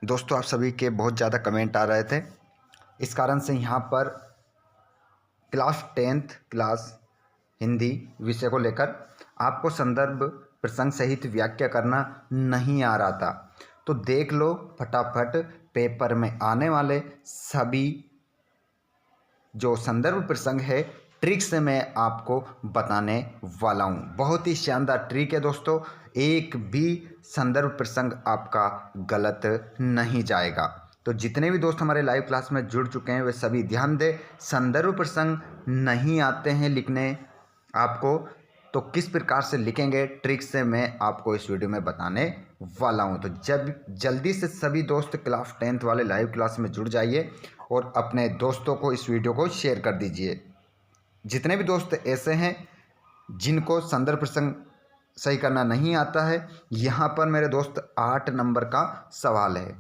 दोस्तों आप सभी के बहुत ज़्यादा कमेंट आ रहे थे, इस कारण से यहाँ पर क्लास 10th क्लास हिंदी विषय को लेकर आपको संदर्भ प्रसंग सहित व्याख्या करना नहीं आ रहा था। तो देख लो फटाफट पेपर में आने वाले सभी जो संदर्भ प्रसंग है ट्रिक से मैं आपको बताने वाला हूँ। बहुत ही शानदार ट्रिक है दोस्तों, एक भी संदर्भ प्रसंग आपका गलत नहीं जाएगा। तो जितने भी दोस्त हमारे लाइव क्लास में जुड़ चुके हैं वे सभी ध्यान दें, संदर्भ प्रसंग नहीं आते हैं लिखने आपको तो किस प्रकार से लिखेंगे ट्रिक से मैं आपको इस वीडियो में बताने वाला हूं। तो जब जल्दी से सभी दोस्त क्लास 10th वाले लाइव क्लास में जुड़ जाइए और अपने दोस्तों को इस वीडियो को शेयर कर दीजिए। जितने भी दोस्त ऐसे हैं जिनको संदर्भ प्रसंग सही करना नहीं आता है, यहाँ पर मेरे दोस्त 8 नंबर का सवाल है।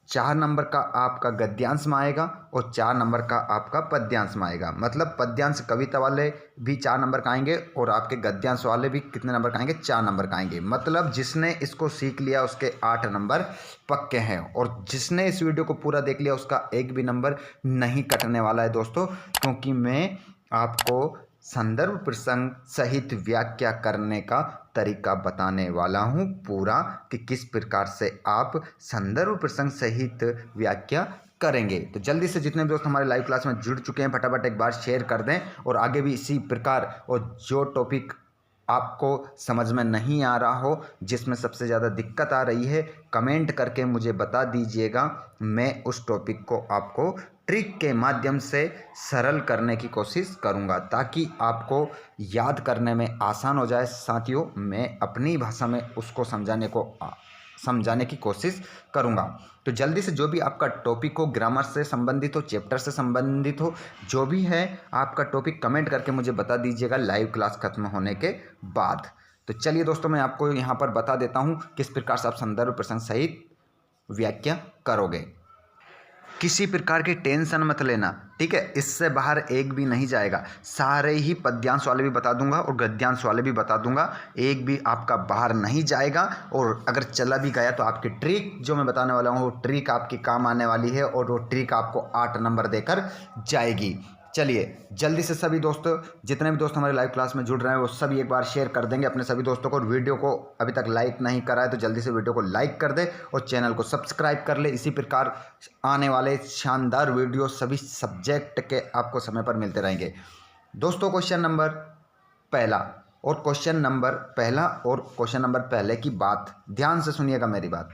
4 नंबर का आपका गद्यांश में आएगा और 4 नंबर का आपका पद्यांश में आएगा। मतलब पद्यांश कविता वाले भी 4 नंबर का आएंगे और आपके गद्यांश वाले भी कितने नंबर का आएंगे, 4 नंबर का आएंगे। मतलब जिसने इसको सीख लिया उसके 8 नंबर पक्के हैं और जिसने इस वीडियो को पूरा देख लिया उसका एक भी नंबर नहीं कटने वाला है दोस्तों, क्योंकि मैं आपको संदर्भ प्रसंग सहित व्याख्या करने का तरीका बताने वाला हूं पूरा कि किस प्रकार से आप संदर्भ प्रसंग सहित व्याख्या करेंगे। तो जल्दी से जितने भी दोस्त हमारे लाइव क्लास में जुड़ चुके हैं फटाफट एक बार शेयर कर दें और आगे भी इसी प्रकार और जो टॉपिक आपको समझ में नहीं आ रहा हो, जिसमें सबसे ज़्यादा दिक्कत आ रही है, कमेंट करके मुझे बता दीजिएगा। मैं उस टॉपिक को आपको ट्रिक के माध्यम से सरल करने की कोशिश करूंगा ताकि आपको याद करने में आसान हो जाए। साथियों मैं अपनी भाषा में उसको समझाने की कोशिश करूंगा। तो जल्दी से जो भी आपका टॉपिक हो, ग्रामर से संबंधित हो, चैप्टर से संबंधित हो, जो भी है आपका टॉपिक कमेंट करके मुझे बता दीजिएगा लाइव क्लास खत्म होने के बाद। तो चलिए दोस्तों मैं आपको यहाँ पर बता देता हूँ किस प्रकार से आप संदर्भ प्रसंग सहित व्याख्या करोगे। किसी प्रकार की टेंशन मत लेना, ठीक है। इससे बाहर एक भी नहीं जाएगा। सारे ही पद्यांश वाले भी बता दूंगा और गद्यांश वाले भी बता दूंगा, एक भी आपका बाहर नहीं जाएगा। और अगर चला भी गया तो आपकी ट्रिक जो मैं बताने वाला हूँ वो ट्रिक आपकी काम आने वाली है और वो ट्रिक आपको 8 नंबर देकर जाएगी। चलिए जल्दी से सभी दोस्त जितने भी दोस्त हमारे लाइव क्लास में जुड़ रहे हैं वो सभी एक बार शेयर कर देंगे अपने सभी दोस्तों को। और वीडियो को अभी तक लाइक नहीं करा है तो जल्दी से वीडियो को लाइक कर दे और चैनल को सब्सक्राइब कर ले। इसी प्रकार आने वाले शानदार वीडियो सभी सब्जेक्ट के आपको समय पर मिलते रहेंगे दोस्तों। क्वेश्चन नंबर पहले की बात ध्यान से सुनिएगा, मेरी बात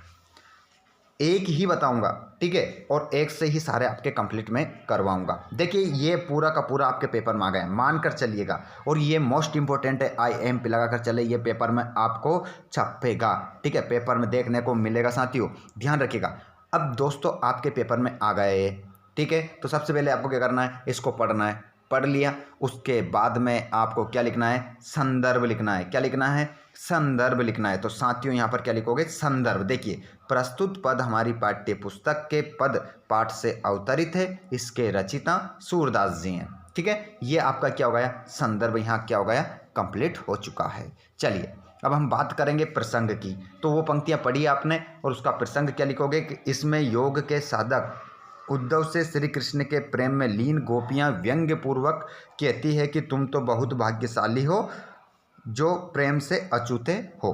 एक ही बताऊंगा, ठीक है, और एक से ही सारे आपके कंप्लीट में करवाऊंगा। देखिए ये पूरा का पूरा आपके पेपर में आ गया, मानकर चलिएगा। और ये मोस्ट इंपॉर्टेंट है, IMP लगा कर चले, ये पेपर में आपको छपेगा, ठीक है, पेपर में देखने को मिलेगा साथियों, ध्यान रखिएगा। अब दोस्तों आपके पेपर में आ गए, ठीक है, तो सबसे पहले आपको क्या करना है, इसको पढ़ना है। पढ़ लिया, उसके बाद में आपको क्या लिखना है, संदर्भ लिखना है। क्या लिखना है, संदर्भ लिखना है। तो साथियों यहाँ पर क्या लिखोगे, संदर्भ। देखिए प्रस्तुत पद हमारी पाठ्य पुस्तक के पद पाठ से अवतरित है, इसके रचिता सूरदास जी हैं, ठीक है। ये आपका क्या हो गया, संदर्भ यहाँ क्या हो गया, कंप्लीट हो चुका है। चलिए अब हम बात करेंगे प्रसंग की। तो वो पंक्तियाँ पढ़ी आपने और उसका प्रसंग क्या लिखोगे कि इसमें योग के साधक उद्धव से श्री कृष्ण के प्रेम में लीन गोपियां व्यंग्य पूर्वक कहती है कि तुम तो बहुत भाग्यशाली हो जो प्रेम से अछूते हो।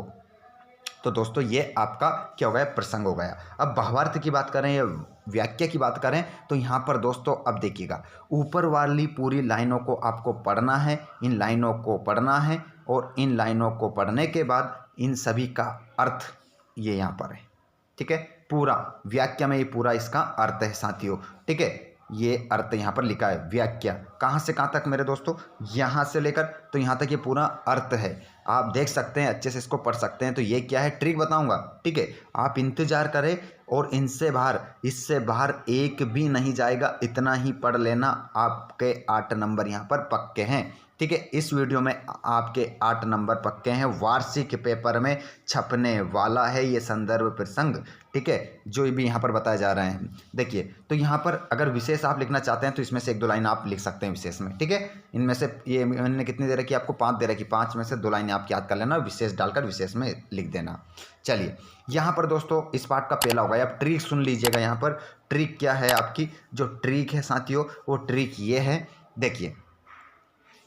तो दोस्तों ये आपका क्या हो गया, प्रसंग हो गया। अब भावार्थ की बात करें या व्याख्या की बात करें तो यहाँ पर दोस्तों अब देखिएगा, ऊपर वाली पूरी लाइनों को आपको पढ़ना है, इन लाइनों को पढ़ना है और इन लाइनों को पढ़ने के बाद इन सभी का अर्थ ये यहाँ पर है, ठीक है। पूरा व्याख्या में ये पूरा इसका अर्थ है साथियों, ठीक है। ये अर्थ यहाँ पर लिखा है, व्याख्या कहाँ से कहाँ तक मेरे दोस्तों, यहाँ से लेकर तो यहाँ तक ये पूरा अर्थ है। आप देख सकते हैं, अच्छे से इसको पढ़ सकते हैं। तो ये क्या है, ट्रिक बताऊंगा, ठीक है, आप इंतजार करें और इससे बाहर एक भी नहीं जाएगा। इतना ही पढ़ लेना, आपके 8 नंबर यहाँ पर पक्के हैं, ठीक है। इस वीडियो में आपके 8 नंबर पक्के हैं, वार्षिक पेपर में छपने वाला है ये संदर्भ प्रसंग, ठीक है, जो भी यहाँ पर बताए जा रहे हैं। देखिए तो यहाँ पर अगर विशेष आप लिखना चाहते हैं तो इसमें से 1-2 लाइन आप लिख सकते हैं विशेष में, ठीक है। इनमें से ये मैंने कितनी दे रखी, आपको 5 दे रखी, 5 में से 2 लाइनें आप याद कर लेना, विशेष डालकर विशेष में लिख देना। चलिए यहाँ पर दोस्तों इस पार्ट का पहला होगा। अब ट्रिक सुन लीजिएगा। यहाँ पर ट्रिक क्या है, आपकी जो ट्रिक है साथियों वो ट्रिक ये है। देखिए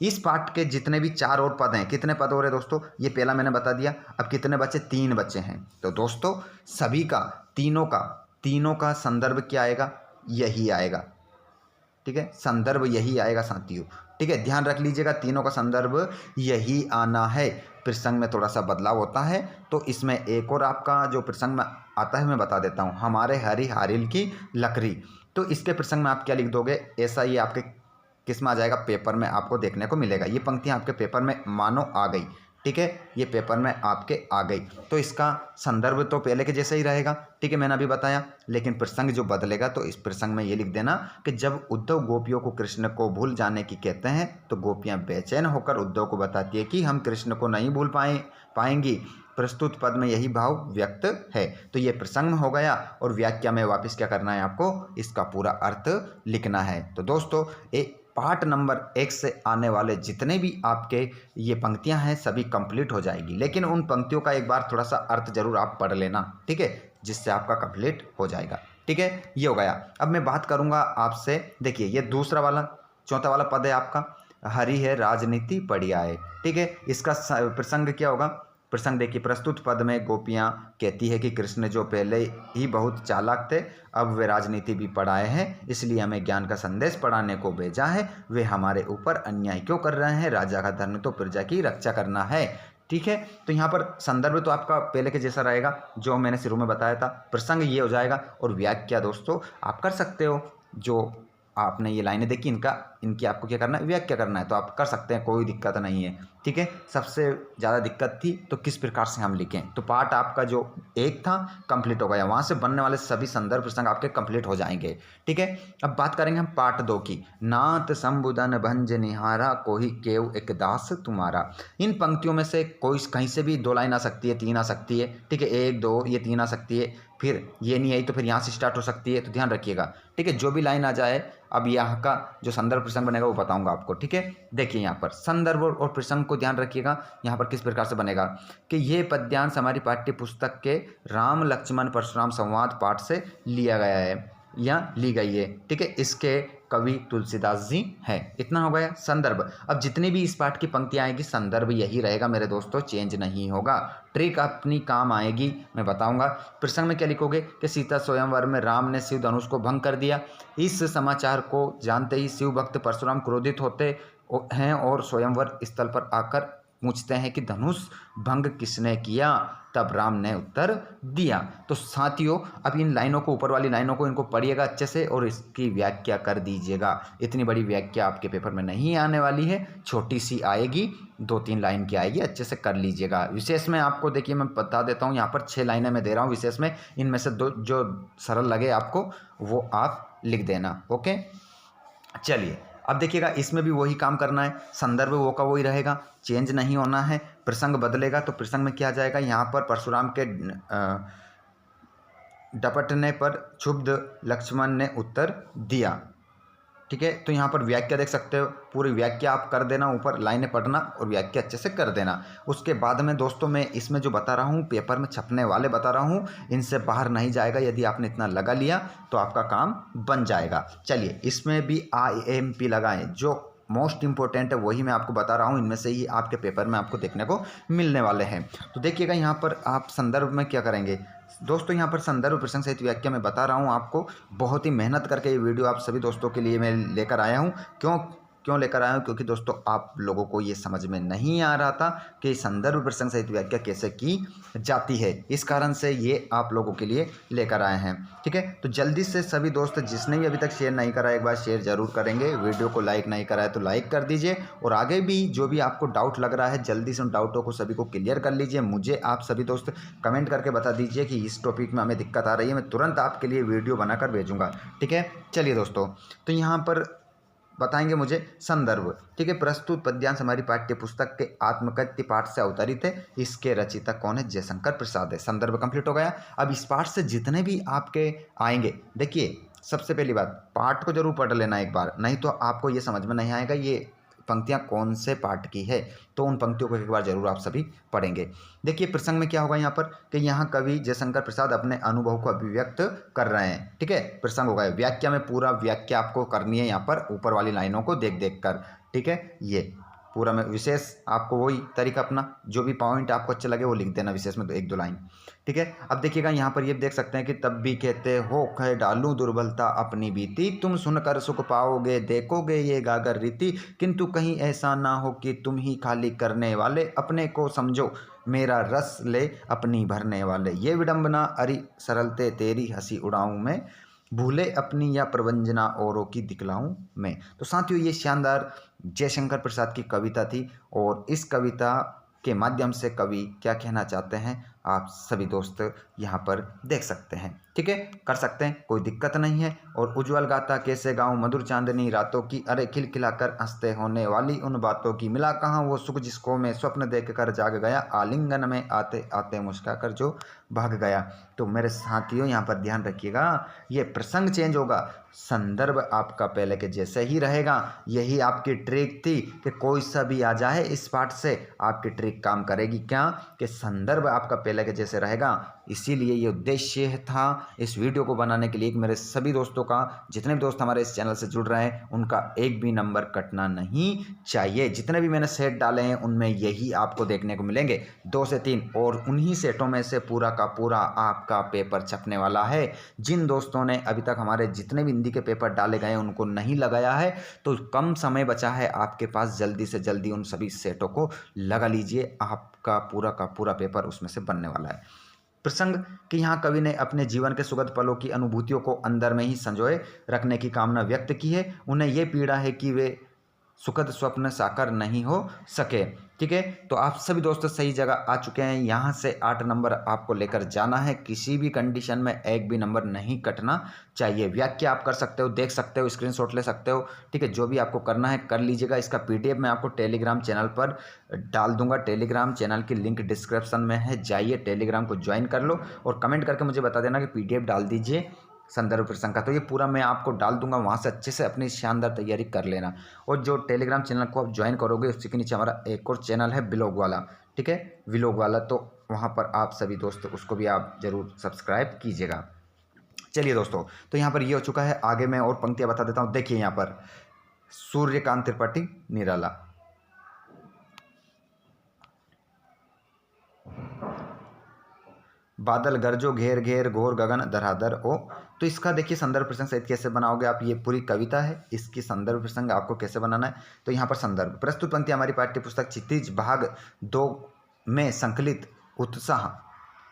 इस पार्ट के जितने भी 4 और पद हैं, कितने पद हो रहे दोस्तों, ये पहला मैंने बता दिया। अब कितने बचे, 3 बचे हैं। तो दोस्तों सभी का तीनों का संदर्भ क्या आएगा, यही आएगा। ठीक है, संदर्भ यही आएगा साथियों। ठीक है, ध्यान रख लीजिएगा, तीनों का संदर्भ यही आना है। प्रसंग में थोड़ा सा बदलाव होता है, तो इसमें एक और आपका जो प्रसंग में आता है मैं बता देता हूँ। हमारे हरी हारिल की लकड़ी, तो इसके प्रसंग में आप क्या लिख दोगे, ऐसा ये आपके किस में आ जाएगा, पेपर में आपको देखने को मिलेगा। ये पंक्तियाँ आपके पेपर में मानो आ गई। ठीक है, ये पेपर में आपके आ गई, तो इसका संदर्भ तो पहले के जैसा ही रहेगा। ठीक है, मैंने अभी बताया, लेकिन प्रसंग जो बदलेगा तो इस प्रसंग में ये लिख देना कि जब उद्धव गोपियों को कृष्ण को भूल जाने की कहते हैं तो गोपियां बेचैन होकर उद्धव को बताती है कि हम कृष्ण को नहीं भूल पाएंगी। प्रस्तुत पद में यही भाव व्यक्त है। तो ये प्रसंग हो गया, और व्याख्या में वापस क्या करना है, आपको इसका पूरा अर्थ लिखना है। तो दोस्तों पार्ट नंबर 1 से आने वाले जितने भी आपके ये पंक्तियां हैं सभी कंप्लीट हो जाएगी, लेकिन उन पंक्तियों का एक बार थोड़ा सा अर्थ जरूर आप पढ़ लेना। ठीक है, जिससे आपका कंप्लीट हो जाएगा। ठीक है, ये हो गया। अब मैं बात करूंगा आपसे, देखिए ये दूसरा वाला, चौथा वाला पद है आपका, हरि है राजनीति पढ़िया है। ठीक है, इसका प्रसंग क्या होगा, प्रसंग देखिए, प्रस्तुत पद में गोपियां कहती है कि कृष्ण जो पहले ही बहुत चालाक थे अब वे राजनीति भी पढ़ाए हैं, इसलिए हमें ज्ञान का संदेश पढ़ाने को भेजा है। वे हमारे ऊपर अन्याय क्यों कर रहे हैं, राजा का धर्म तो प्रजा की रक्षा करना है। ठीक है, तो यहाँ पर संदर्भ तो आपका पहले के जैसा रहेगा जो मैंने शुरू में बताया था, प्रसंग ये हो जाएगा। और व्याख्या दोस्तों आप कर सकते हो, जो आपने ये लाइनें देखी इनकी आपको क्या करना है, व्याख्या करना है, तो आप कर सकते हैं, कोई दिक्कत नहीं है। ठीक है, सबसे ज़्यादा दिक्कत थी तो किस प्रकार से हम लिखें, तो पार्ट आपका जो 1 था कंप्लीट हो गया, वहाँ से बनने वाले सभी संदर्भ प्रसंग आपके कंप्लीट हो जाएंगे। ठीक है, अब बात करेंगे हम पार्ट 2 की। नाथ संबुदन भंज निहारा कोई केव एक दास तुम्हारा। इन पंक्तियों में से कोई कहीं से भी 2 लाइन आ सकती है, 3 आ सकती है। ठीक है, 1 2 ये 3 आ सकती है, फिर ये नहीं आई तो फिर यहाँ से स्टार्ट हो सकती है, तो ध्यान रखिएगा। ठीक है, जो भी लाइन आ जाए, अब यहाँ का जो संदर्भ प्रसंग बनेगा वो बताऊंगा आपको। ठीक है, देखिए यहाँ पर संदर्भ और प्रसंग को ध्यान रखिएगा। यहाँ पर किस प्रकार से बनेगा कि ये पद्यांश हमारी पाठ्य पुस्तक के राम लक्ष्मण परशुराम संवाद पाठ से लिया गया है या ली गई है। ठीक है, इसके कवि तुलसीदास जी हैं। इतना हो गया संदर्भ। अब जितनी भी इस पाठ की पंक्तियां आएगी संदर्भ यही रहेगा मेरे दोस्तों, चेंज नहीं होगा। ट्रिक अपनी काम आएगी, मैं बताऊंगा। प्रसंग में क्या लिखोगे कि सीता स्वयंवर में राम ने शिव धनुष को भंग कर दिया। इस समाचार को जानते ही शिव भक्त परशुराम क्रोधित होते हैं और स्वयंवर स्थल पर आकर पूछते हैं कि धनुष भंग किसने किया। तब राम ने उत्तर दिया। तो साथियों अब इन लाइनों को, ऊपर वाली लाइनों को इनको पढ़िएगा अच्छे से और इसकी व्याख्या कर दीजिएगा। इतनी बड़ी व्याख्या आपके पेपर में नहीं आने वाली है, छोटी सी आएगी, 2-3 लाइन की आएगी, अच्छे से कर लीजिएगा। विशेष में आपको देखिए मैं बता देता हूँ, यहाँ पर 6 लाइनें मैं दे रहा हूँ विशेष में, इनमें से 2 जो सरल लगे आपको वो आप लिख देना। ओके, चलिए अब देखिएगा इसमें भी वही काम करना है, संदर्भ वो का वही रहेगा, चेंज नहीं होना है। प्रसंग बदलेगा तो प्रसंग में क्या जाएगा, यहाँ पर परशुराम के डपटने पर क्षुब्ध लक्ष्मण ने उत्तर दिया। ठीक है, तो यहाँ पर व्याख्या देख सकते हो, पूरी व्याख्या आप कर देना, ऊपर लाइनें पढ़ना और व्याख्या अच्छे से कर देना। उसके बाद में दोस्तों मैं इसमें जो बता रहा हूँ, पेपर में छपने वाले बता रहा हूँ, इनसे बाहर नहीं जाएगा। यदि आपने इतना लगा लिया तो आपका काम बन जाएगा। चलिए इसमें भी IMP लगाएं, जो मोस्ट इंपॉर्टेंट है वही मैं आपको बता रहा हूँ, इनमें से ही आपके पेपर में आपको देखने को मिलने वाले हैं। तो देखिएगा यहाँ पर आप संदर्भ में क्या करेंगे दोस्तों, यहाँ पर संदर्भ प्रसंग सहित व्याख्या मैं बता रहा हूँ आपको। बहुत ही मेहनत करके ये वीडियो आप सभी दोस्तों के लिए मैं लेकर आया हूँ। क्यों लेकर आया हूँ, क्योंकि दोस्तों आप लोगों को ये समझ में नहीं आ रहा था कि संदर्भ प्रसंग सहित व्याख्या कैसे की जाती है, इस कारण से ये आप लोगों के लिए लेकर आए हैं। ठीक है, तो जल्दी से सभी दोस्त जिसने भी अभी तक शेयर नहीं करा एक बार शेयर जरूर करेंगे, वीडियो को लाइक नहीं करा है तो लाइक कर दीजिए, और आगे भी जो भी आपको डाउट लग रहा है जल्दी से उन डाउटों को सभी को क्लियर कर लीजिए। मुझे आप सभी दोस्त कमेंट करके बता दीजिए कि इस टॉपिक में हमें दिक्कत आ रही है, मैं तुरंत आपके लिए वीडियो बनाकर भेजूँगा। ठीक है, चलिए दोस्तों, तो यहाँ पर बताएंगे मुझे संदर्भ। ठीक है, प्रस्तुत पद्यांश हमारी पाठ्य पुस्तक के आत्मकथ्य पाठ से अवतरित है, इसके रचयिता कौन है, जयशंकर प्रसाद है। संदर्भ कंप्लीट हो गया। अब इस पाठ से जितने भी आपके आएंगे, देखिए सबसे पहली बात पाठ को जरूर पढ़ लेना एक बार, नहीं तो आपको ये समझ में नहीं आएगा, ये पंक्तियाँ कौन से पाठ की है, तो उन पंक्तियों को एक बार जरूर आप सभी पढ़ेंगे। देखिए प्रसंग में क्या होगा यहाँ पर कि यहाँ कवि जयशंकर प्रसाद अपने अनुभव को अभिव्यक्त कर रहे हैं। ठीक है, प्रसंग होगा। व्याख्या में पूरा व्याख्या आपको करनी है यहाँ पर ऊपर वाली लाइनों को देख देख कर। ठीक है, ये पूरा में विशेष आपको वही तरीका अपना, जो भी पॉइंट आपको अच्छा लगे वो लिख देना विशेष में, तो 1-2 लाइन। ठीक है, अब देखिएगा यहाँ पर ये देख सकते हैं कि तब भी कहते हो कह डालूं दुर्बलता अपनी बीती, तुम सुनकर सुख पाओगे देखोगे ये गागर रीति, किंतु कहीं ऐसा ना हो कि तुम ही खाली करने वाले, अपने को समझो मेरा रस ले अपनी भरने वाले, ये विडंबना अरि सरलते तेरी हंसी उड़ाऊं मैं, भूले अपनी या प्रवंजना औरों की दिखलाऊं मैं। तो साथियों ये शानदार जयशंकर प्रसाद की कविता थी, और इस कविता के माध्यम से कवि क्या कहना चाहते हैं आप सभी दोस्त यहाँ पर देख सकते हैं। ठीक है, कर सकते हैं, कोई दिक्कत नहीं है। और उज्ज्वल गाता कैसे गाऊं मधुर चांदनी रातों की, अरे खिलखिलाकर हंसते होने वाली उन बातों की, मिला कहाँ वो सुख जिसको मैं स्वप्न देख कर जाग गया, आलिंगन में आते आते मुस्का कर जो भाग गया। तो मेरे साथियों यहाँ पर ध्यान रखिएगा, ये प्रसंग चेंज होगा, संदर्भ आपका पहले के जैसे ही रहेगा। यही आपकी ट्रिक थी कि कोई सा भी आ जाए इस पाठ से आपकी ट्रिक काम करेगी। क्या कि संदर्भ आपका पहले के जैसे रहेगा। इसीलिए ये उद्देश्य था इस वीडियो को बनाने के लिए कि मेरे सभी दोस्तों का, जितने भी दोस्त हमारे इस चैनल से जुड़ रहे हैं, उनका एक भी नंबर कटना नहीं चाहिए। जितने भी मैंने सेट डाले हैं उनमें यही आपको देखने को मिलेंगे, 2 से 3, और उन्हीं सेटों में से पूरा का पूरा आपका पेपर छपने वाला है। जिन दोस्तों ने अभी तक हमारे जितने भी हिंदी के पेपर डाले गए उनको नहीं लगाया है, तो कम समय बचा है आपके पास, जल्दी से जल्दी उन सभी सेटों को लगा लीजिए, आपका पूरा का पूरा पेपर उसमें से बनने वाला है। प्रसंग कि यहाँ कवि ने अपने जीवन के सुखद पलों की अनुभूतियों को अंदर में ही संजोए रखने की कामना व्यक्त की है। उन्हें ये पीड़ा है कि वे सुखद स्वप्न साकार नहीं हो सके। ठीक है, तो आप सभी दोस्तों सही जगह आ चुके हैं। यहाँ से 8 नंबर आपको लेकर जाना है, किसी भी कंडीशन में एक भी नंबर नहीं कटना चाहिए। व्याख्या आप कर सकते हो, देख सकते हो, स्क्रीनशॉट ले सकते हो। ठीक है, जो भी आपको करना है कर लीजिएगा। इसका PDF मैं आपको टेलीग्राम चैनल पर डाल दूंगा। टेलीग्राम चैनल की लिंक डिस्क्रिप्शन में है, जाइए टेलीग्राम को ज्वाइन कर लो और कमेंट करके मुझे बता देना कि PDF डाल दीजिए संदर्भ प्रसंग का। तो ये पूरा मैं आपको डाल दूंगा, वहाँ से अच्छे से अपनी शानदार तैयारी कर लेना। और जो टेलीग्राम चैनल को आप ज्वाइन करोगे उसी के नीचे हमारा एक और चैनल है व्लॉग वाला। ठीक है, व्लॉग वाला, तो वहाँ पर आप सभी दोस्त उसको भी आप ज़रूर सब्सक्राइब कीजिएगा। चलिए दोस्तों, तो यहाँ पर ये हो चुका है। आगे मैं और पंक्तियाँ बता देता हूँ। देखिए यहाँ पर सूर्यकांत त्रिपाठी निराला, बादल गरजो घेर घेर घोर गगन धराधर ओ। तो इसका देखिए संदर्भ प्रसंग सहित कैसे बनाओगे आप। ये पूरी कविता है, इसकी संदर्भ प्रसंग आपको कैसे बनाना है। तो यहाँ पर संदर्भ प्रस्तुत पंक्ति हमारी पाठ्य पुस्तक क्षितिज भाग 2 में संकलित उत्साह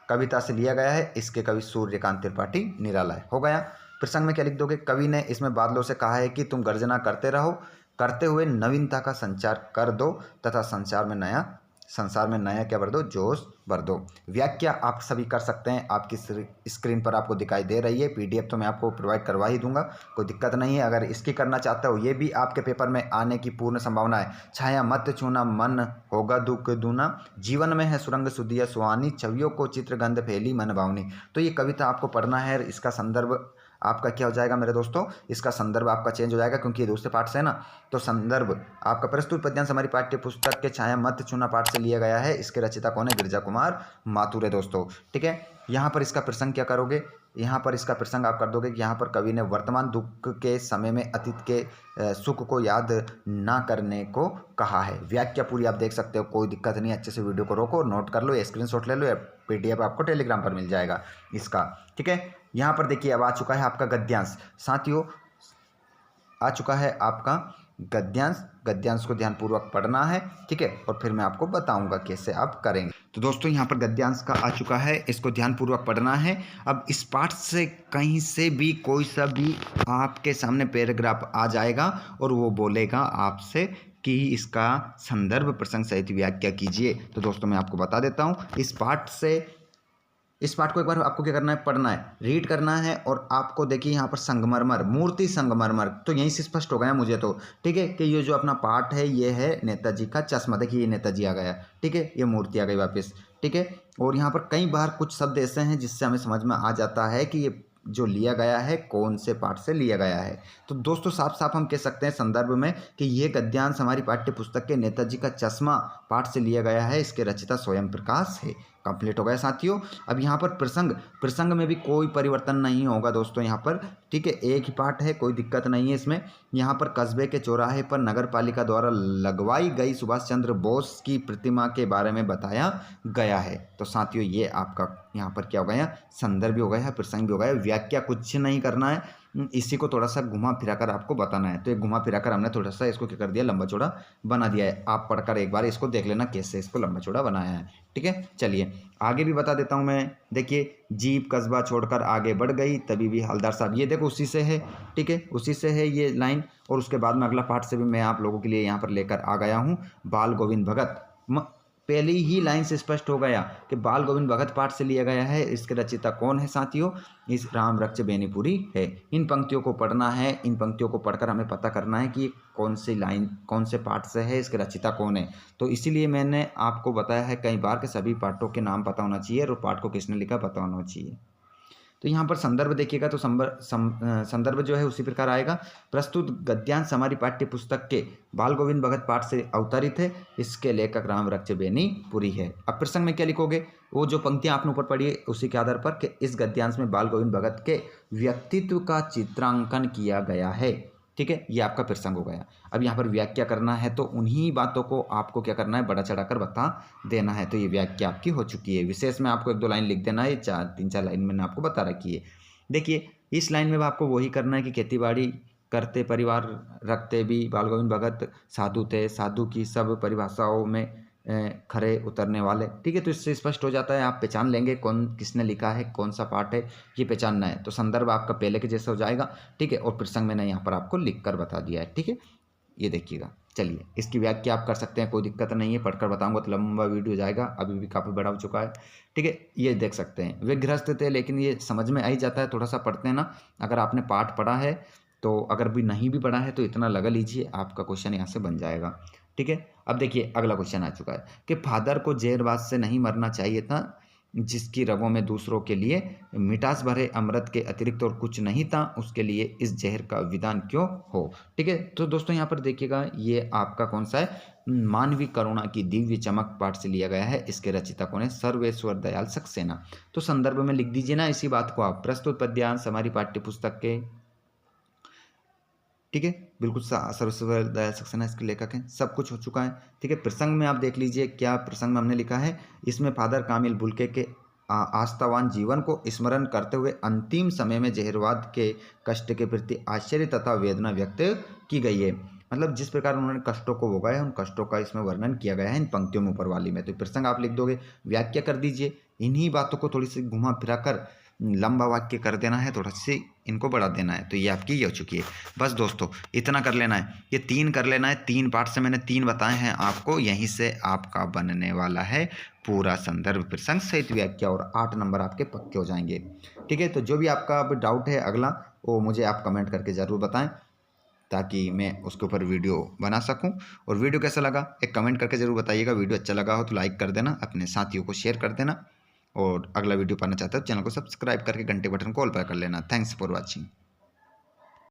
कविता से लिया गया है। इसके कवि सूर्यकांत त्रिपाठी निराला है। हो गया। प्रसंग में क्या लिख दोगे, कवि ने इसमें बादलों से कहा है कि तुम गर्जना करते रहो, करते हुए नवीनता का संचार कर दो तथा संसार में नया क्या भर दो, जोश भर दो। व्याख्या आप सभी कर सकते हैं, आपकी स्क्रीन पर आपको दिखाई दे रही है। PDF तो मैं आपको प्रोवाइड करवा ही दूंगा, कोई दिक्कत नहीं है। अगर इसकी करना चाहते हो, ये भी आपके पेपर में आने की पूर्ण संभावना है। छाया मत छूना मन होगा दुख दूना, जीवन में है सुरंग सुधिया सुहानी, छवियों को चित्रगंध फैली मन भावनी। तो ये कविता आपको पढ़ना है। इसका संदर्भ आपका क्या हो जाएगा मेरे दोस्तों, इसका संदर्भ आपका चेंज हो जाएगा क्योंकि ये दूसरे पाठ से है ना। तो संदर्भ आपका प्रस्तुत पद्यांश हमारी पाठ्य पुस्तक के छाया मत छूना पाठ से लिया गया है। इसके रचयिता कौन है, गिरिजा कुमार माथुर है दोस्तों। ठीक है, यहाँ पर इसका प्रसंग क्या करोगे, यहाँ पर इसका प्रसंग आप कर दोगे कि यहाँ पर कवि ने वर्तमान दुख के समय में अतीत के सुख को याद ना करने को कहा है। व्याख्या पूरी आप देख सकते हो, कोई दिक्कत नहीं। अच्छे से वीडियो को रोको, नोट कर लो, स्क्रीनशॉट ले लो, या PDF आपको टेलीग्राम पर मिल जाएगा इसका। ठीक है, यहाँ पर देखिए अब आ चुका है आपका गद्यांश। साथियों आ चुका है आपका गद्यांश को ध्यानपूर्वक पढ़ना है। ठीक है, और फिर मैं आपको बताऊंगा कैसे आप करेंगे। तो दोस्तों यहाँ पर गद्यांश का आ चुका है, इसको ध्यानपूर्वक पढ़ना है। अब इस पाठ से कहीं से भी कोई सा भी आपके सामने पैराग्राफ आ जाएगा और वो बोलेगा आपसे कि इसका संदर्भ प्रसंग सहित व्याख्या कीजिए। तो दोस्तों मैं आपको बता देता हूँ, इस पाठ को एक बार आपको क्या करना है, पढ़ना है, रीड करना है। और आपको देखिए यहाँ पर संगमरमर, मूर्ति संगमरमर, तो यहीं से स्पष्ट हो गया मुझे तो। ठीक है, कि ये जो अपना पाठ है ये है नेताजी का चश्मा। देखिए ये नेताजी आ गया। ठीक है, ये मूर्ति आ गई वापस। ठीक है, और यहाँ पर कई बार कुछ शब्द ऐसे हैं जिससे हमें समझ में आ जाता है कि ये जो लिया गया है कौन से पाठ से लिया गया है। तो दोस्तों साफ साफ हम कह सकते हैं संदर्भ में कि यह गद्यांश हमारी पाठ्य पुस्तक के नेताजी का चश्मा पाठ से लिया गया है। इसके रचयिता स्वयं प्रकाश है। कंप्लीट हो गया साथियों। अब यहाँ पर प्रसंग में भी कोई परिवर्तन नहीं होगा दोस्तों यहाँ पर, ठीक है, एक ही पाठ है, कोई दिक्कत नहीं है इसमें। यहाँ पर कस्बे के चौराहे पर नगर पालिका द्वारा लगवाई गई सुभाष चंद्र बोस की प्रतिमा के बारे में बताया गया है। तो साथियों ये आपका यहाँ पर क्या हो गया, संदर्भ भी हो गया, प्रसंग भी हो गया, व्याख्या कुछ नहीं करना है, इसी को थोड़ा सा घुमा फिरा कर आपको बताना है। तो एक घुमा फिरा कर हमने थोड़ा सा इसको क्या कर दिया, लंबा चौड़ा बना दिया है। आप पढ़कर एक बार इसको देख लेना कैसे इसको लंबा चौड़ा बनाया है, ठीक है। चलिए आगे भी बता देता हूँ मैं। देखिए जीप कस्बा छोड़कर आगे बढ़ गई तभी भी हवलदार साहब, ये देखो उसी से है, ठीक है, उसी से है ये लाइन। और उसके बाद में अगला पाठ से भी मैं आप लोगों के लिए यहाँ पर लेकर आ गया हूँ। बाल गोविंद भगत, पहली ही लाइन से स्पष्ट हो गया कि बाल गोविंद भगत पाठ से लिया गया है। इसके रचयिता कौन है साथियों, इस राम रक्ष बेनीपुरी है। इन पंक्तियों को पढ़ना है, इन पंक्तियों को पढ़कर हमें पता करना है कि कौन सी लाइन कौन से पाठ से है, इसके रचयिता कौन है। तो इसीलिए मैंने आपको बताया है कई बार कि सभी पाठों के नाम पता होना चाहिए और पाठ को किसने लिखा पता होना चाहिए। तो यहाँ पर संदर्भ देखिएगा तो संदर्भ जो है उसी प्रकार आएगा। प्रस्तुत गद्यांश हमारी पाठ्य पुस्तक के बाल गोविंद भगत पाठ से अवतरित है। इसके लेखक राम रक्ष बेनीपुरी है। अब प्रसंग में क्या लिखोगे, वो जो पंक्तियाँ आपने ऊपर पढ़ी है उसी के आधार पर कि इस गद्यांश में बाल गोविंद भगत के व्यक्तित्व का चित्रांकन किया गया है, ठीक है, ये आपका प्रसंग हो गया। अब यहाँ पर व्याख्या करना है तो उन्हीं बातों को आपको क्या करना है, बड़ा चढ़ाकर बता देना है। तो ये व्याख्या आपकी हो चुकी है। विशेष में आपको 1-2 लाइन लिख देना है, 3-4 लाइन मैंने आपको बता रखी है। देखिए इस लाइन में आपको वही करना है कि खेतीबाड़ी करते परिवार रखते भी बाल गोविंद भगत साधु थे, साधु की सब परिभाषाओं में खरे उतरने वाले, ठीक है। तो इससे स्पष्ट हो जाता है, आप पहचान लेंगे कौन किसने लिखा है, कौन सा पाठ है, ये पहचानना है। तो संदर्भ आपका पहले के जैसा हो जाएगा, ठीक है। और प्रसंग मैंने यहाँ पर आपको लिख कर बता दिया है, ठीक है, ये देखिएगा। चलिए इसकी व्याख्या आप कर सकते हैं, कोई दिक्कत नहीं है, पढ़कर बताऊंगा तो लंबा वीडियो जाएगा, अभी भी काफ़ी बड़ा हो चुका है, ठीक है। ये देख सकते हैं वे गृहस्थ थे, लेकिन ये समझ में आ ही जाता है, थोड़ा सा पढ़ते हैं ना। अगर आपने पाठ पढ़ा है तो, अगर भी नहीं भी पढ़ा है तो इतना लगा लीजिए, आपका क्वेश्चन यहाँ से बन जाएगा, ठीक है। अब देखिए अगला क्वेश्चन आ चुका है कि फादर को जहरबाज से नहीं मरना चाहिए था, जिसकी रगों में दूसरों के लिए मिठास भरे अमृत के अतिरिक्त और कुछ नहीं था, उसके लिए इस जहर का विधान क्यों हो, ठीक है। तो दोस्तों यहाँ पर देखिएगा ये आपका कौन सा है, मानवीय करुणा की दिव्य चमक पाठ से लिया गया है। इसके रचयिता कौन है, सर्वेश्वर दयाल सक्सेना। तो संदर्भ में लिख दीजिए ना इसी बात को आप। प्रस्तुत पद्यांश हमारी पाठ्य पुस्तक के, ठीक है, बिल्कुल सर्वेश्वर दयाल सक्सेना इसके लेखक हैं। सब कुछ हो चुका है, ठीक है। प्रसंग में आप देख लीजिए क्या प्रसंग में हमने लिखा है। इसमें फादर कामिल बुल्के के आस्थावान जीवन को स्मरण करते हुए अंतिम समय में जहरवाद के कष्ट के प्रति आश्चर्य तथा वेदना व्यक्त की गई है। मतलब जिस प्रकार उन्होंने कष्टों को भोगा है उन कष्टों का इसमें वर्णन किया गया है इन पंक्तियों में ऊपर वाली में। तो प्रसंग आप लिख दोगे, व्याख्या कर दीजिए, इन्हीं बातों को थोड़ी सी घुमा फिरा कर लंबा वाक्य कर देना है, थोड़ा सी इनको बढ़ा देना है। तो ये आपकी ये हो चुकी है। बस दोस्तों इतना कर लेना है, ये 3 कर लेना है। 3 पार्ट से मैंने 3 बताए हैं आपको, यहीं से आपका बनने वाला है पूरा संदर्भ प्रसंग सहित व्याख्या, और 8 नंबर आपके पक्के हो जाएंगे, ठीक है। तो जो भी आपका अब डाउट है अगला, वो मुझे आप कमेंट करके ज़रूर बताएं ताकि मैं उसके ऊपर वीडियो बना सकूं। और वीडियो कैसा लगा एक कमेंट करके ज़रूर बताइएगा। वीडियो अच्छा लगा हो तो लाइक कर देना, अपने साथियों को शेयर कर देना, और अगला वीडियो पाना चाहते हो चैनल को सब्सक्राइब करके घंटे बटन को ऑल पर कर लेना। Thanks for watching.